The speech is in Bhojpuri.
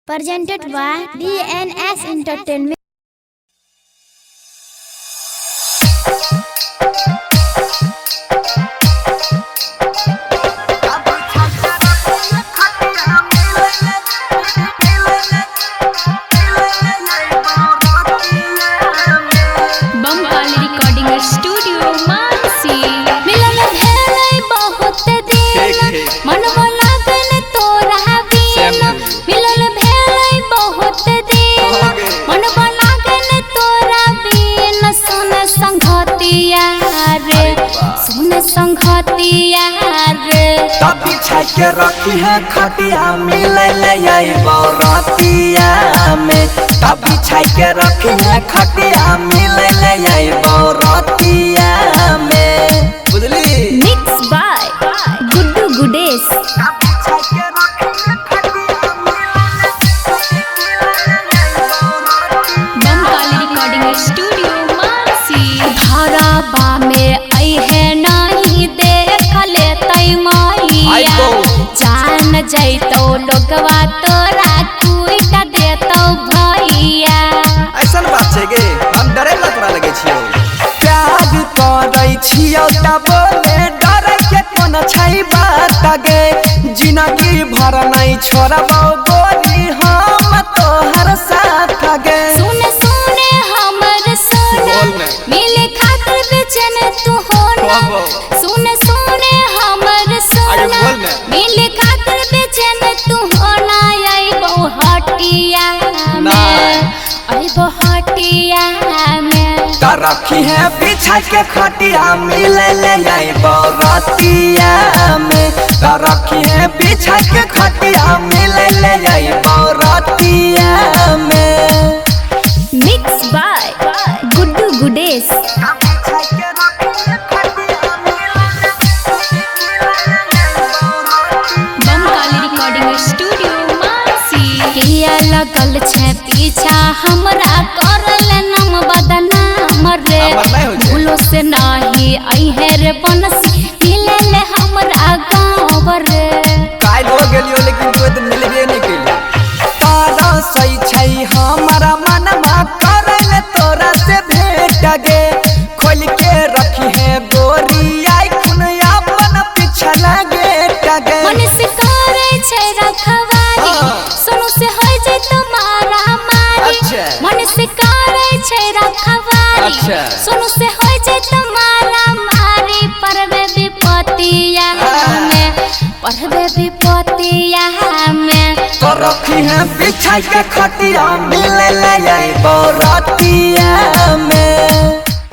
Presented by DNS Entertainment. तभी के रखी है खटिया मिले ले बरतिया में। तभी के रखी है खटिया मिले ले बरतिया में। बुझली Mixed by Guddu Gudes. Bamkali recording studio Mansi. धाराबा में आई है नहीं देख लेतै मैया। जान जैतो लोगवा तोरा कुइट देतो भैया। ऐसा बात छै गे हम डरे लतरा लगे छियो। प्यार करै छियो त बोले डरे के कोन छै बात गे। जिंदगी भर नहीं छोड़बौ गोरी हम तोहर साथ गे। सुने सुने हमर सोना मिले खातिर बेचैन तू होना। सुने सुने हमर सोना मिले खातिर बेचैन तू होना। आइबो हटिया में आइबो हटिया में। त रखी है बिछा के खटिया मिले ले बरतिया में। त रखी है बिछा के खटिया मिले ले बरतिया में। Mix by Guddu Gudes. Bamkali recording studio Mansi. किया लगल छे पीछा हमरा करल नाम बदनाम रे। भूलो से नहीं आई है रे बनसी मिले ले हमरा गाँव रे। काल हो गेलियो लेकिन तू तो मिलबे नहीं केलियो। तारा सही छै हमारा मनमा करल तोरा से भेट गे। खोल के रखी है गोरी आई खुन अपन पीछा लगे टगे। मन से करे छै रखवारी सुनो से होय जे तुम्हारा मारी। मन से करे छै रखवारी सुनो से होय जे तुम्हारा मारी। परबे विपतिया में परबे विपतिया में। तो रखी है बिछा के खटिया मिले ले बरतिया